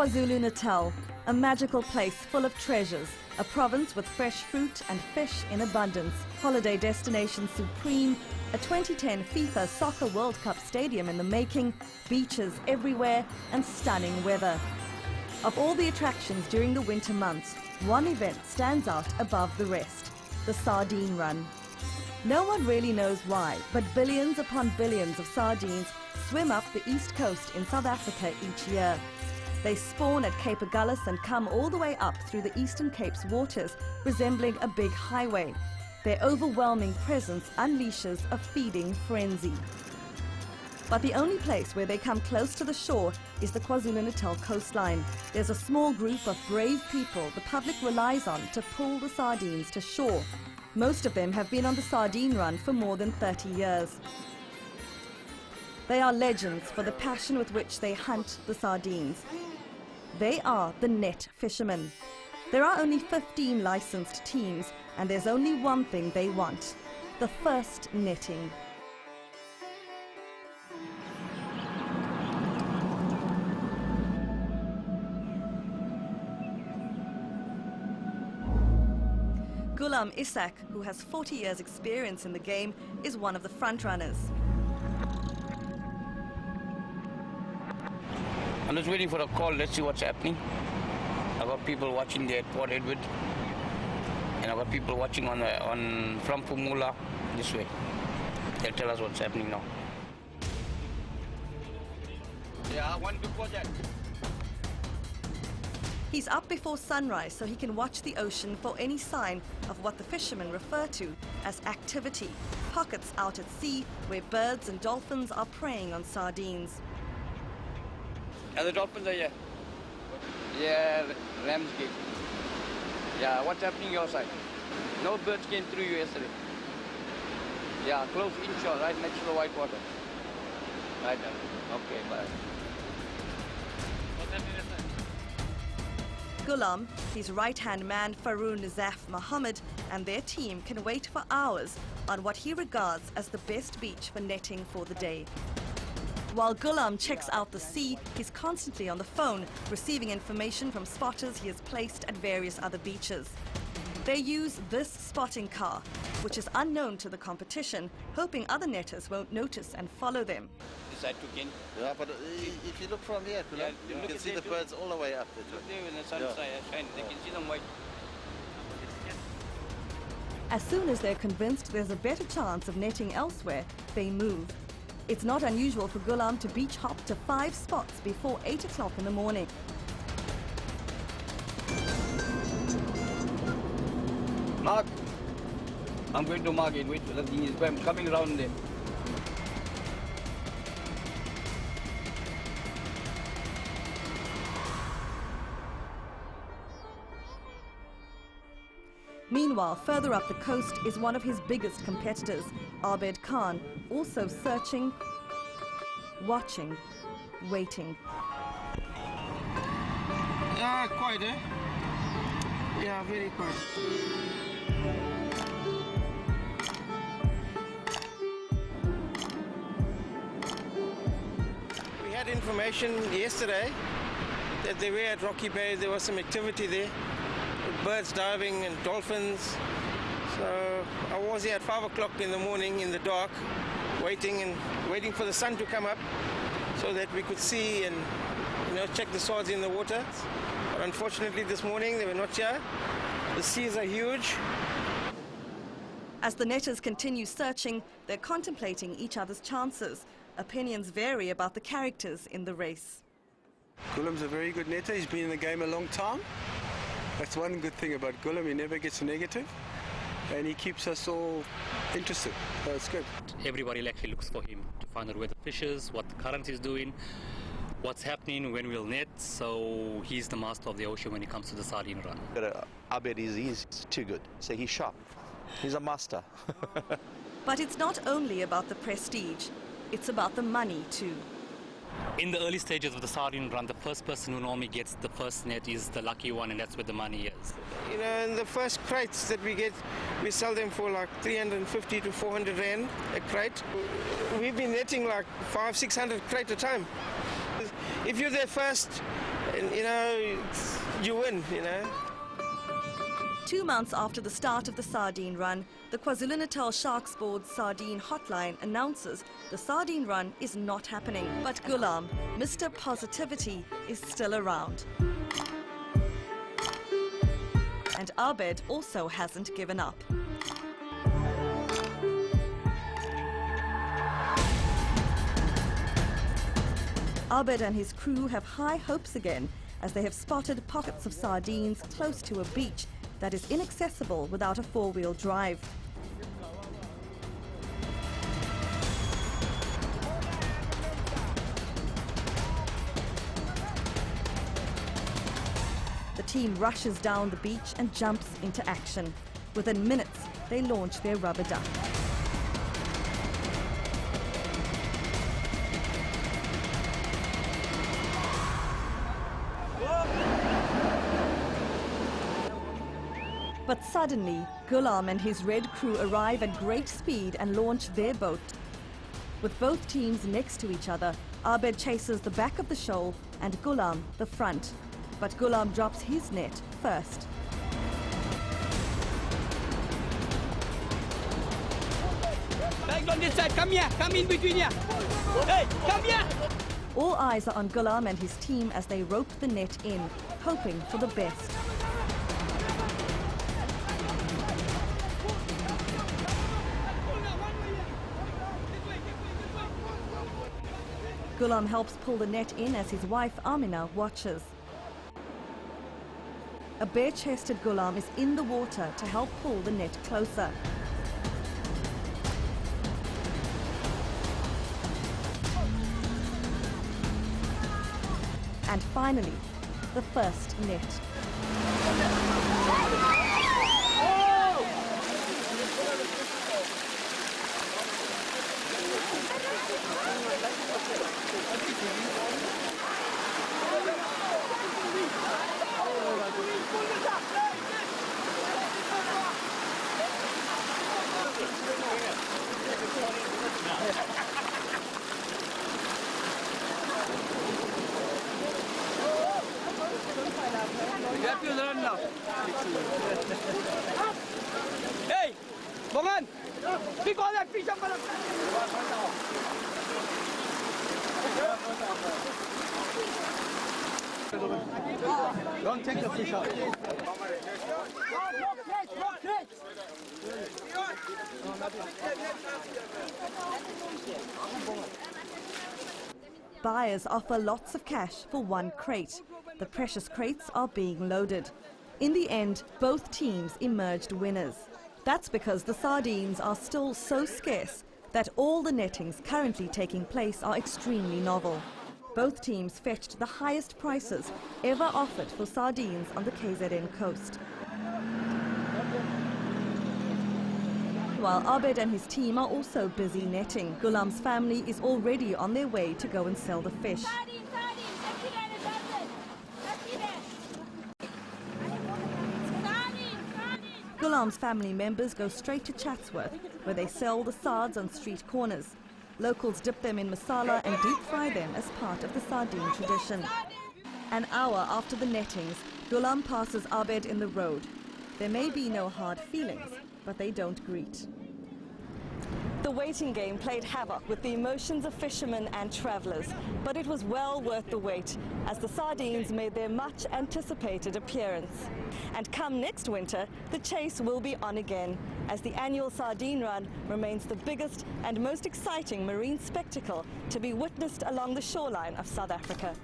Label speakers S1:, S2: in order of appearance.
S1: KwaZulu-Natal, a magical place full of treasures, a province with fresh fruit and fish in abundance, holiday destination supreme, a 2010 FIFA Soccer World Cup stadium in the making, beaches everywhere and stunning weather. Of all the attractions during the winter months, one event stands out above the rest, the Sardine Run. No one really knows why, but billions upon billions of sardines swim up the east coast in South Africa each year. They spawn at Cape Agulhas and come all the way up through the Eastern Cape's waters, resembling a big highway. Their overwhelming presence unleashes a feeding frenzy. But the only place where they come close to the shore is the KwaZulu-Natal coastline. There's a small group of brave people the public relies on to pull the sardines to shore. Most of them have been on the Sardine Run for more than 30 years. They are legends for the passion with which they hunt the sardines. They are the net fishermen. There are only 15 licensed teams, and there's only one thing they want: the first netting. Gulam Isak, who has 40 years' experience in the game, is one of the front runners.
S2: I'm just waiting for a call. Let's see what's happening. I've got people watching there at Port Edward, and I've got people watching from Pumula this way. They'll tell us what's happening now. Yeah, one before that.
S1: He's up before sunrise so he can watch the ocean for any sign of what the fishermen refer to as activity, pockets out at sea where birds and dolphins are preying on sardines.
S2: And the dolphins are here. Yeah, Ramsgate. Yeah, what's happening your side? No birds came through you yesterday. Yeah, close inshore, right next to the white water. Right now. Okay, bye. What's happening this side?
S1: Gulam, his right-hand man Faroon Zaf Mohammed and their team can wait for hours on what he regards as the best beach for netting for the day. While Gulam checks out the sea, he's constantly on the phone, receiving information from spotters he has placed at various other beaches. They use this spotting car, which is unknown to the competition, hoping other netters won't notice and follow them.
S2: This side took in.
S3: Yeah, but if you look from here, you can see the birds all the way up there.
S2: Look there when the sun shines, they can see them white.
S1: As soon as they're convinced there's a better chance of netting elsewhere, they move. It's not unusual for Gulam to beach hop to 5 spots before 8 o'clock in the morning.
S2: Mark, I'm going to Mark and wait for the thing. I'm coming around there.
S1: Meanwhile, further up the coast is one of his biggest competitors, Abed Khan, also searching, watching, waiting.
S4: Yeah, quiet, eh? Yeah, very quiet. We had information yesterday that they were at Rocky Bay, there was some activity there. Birds diving and dolphins. So I was here at 5 o'clock in the morning in the dark, waiting for the sun to come up so that we could see and check the swords in the water. But unfortunately this morning they were not here. The seas are huge.
S1: As the netters continue searching, they're contemplating each other's chances. Opinions vary about the characters in the race.
S4: Gulam's a very good netter. He's been in the game a long time. That's one good thing about Gulam. He never gets negative, and he keeps us all interested. So it's good.
S5: Everybody actually looks for him to find out where the fish is, what the current is doing, what's happening, when we'll net. So he's the master of the ocean when it comes to the sardine run.
S3: Abed is too good. So he's sharp. He's a master.
S1: But it's not only about the prestige, it's about the money too.
S5: In the early stages of the sardine run, the first person who normally gets the first net is the lucky one, and that's where the money is.
S4: In the first crates that we get, we sell them for like 350 to 400 rand a crate. We've been netting like 500-600 crate a time. If you're there first, and you win,
S1: 2 months after the start of the Sardine Run, the KwaZulu-Natal Sharks Board's Sardine Hotline announces the Sardine Run is not happening. But Ghulam, Mr. Positivity, is still around. And Abed also hasn't given up. Abed and his crew have high hopes again as they have spotted pockets of sardines close to a beach that is inaccessible without a four-wheel drive. The team rushes down the beach and jumps into action. Within minutes, they launch their rubber duck. But suddenly, Ghulam and his red crew arrive at great speed and launch their boat. With both teams next to each other, Abed chases the back of the shoal and Ghulam the front. But Ghulam drops his net first.
S2: Back on this side, come here, come in between here. Hey, come here!
S1: All eyes are on Ghulam and his team as they rope the net in, hoping for the best. Ghulam helps pull the net in as his wife Amina watches. A bare-chested Ghulam is in the water to help pull the net closer. And finally, the first net.
S2: You have to run now. Hey, Bongan, pick all that fish up. Don't take the fish out.
S1: Buyers offer lots of cash for one crate. The precious crates are being loaded. In the end, both teams emerged winners. That's because the sardines are still so scarce that all the nettings currently taking place are extremely novel. Both teams fetched the highest prices ever offered for sardines on the KZN coast. While Abed and his team are also busy netting, Ghulam's family is already on their way to go and sell the fish. Ghulam's family members go straight to Chatsworth, where they sell the sards on street corners. Locals dip them in masala and deep fry them as part of the sardine tradition. An hour after the nettings, Ghulam passes Abed in the road. There may be no hard feelings, but they don't greet. The waiting game played havoc with the emotions of fishermen and travellers, but it was well worth the wait as the sardines made their much anticipated appearance. And come next winter, the chase will be on again, as the annual Sardine Run remains the biggest and most exciting marine spectacle to be witnessed along the shoreline of South Africa.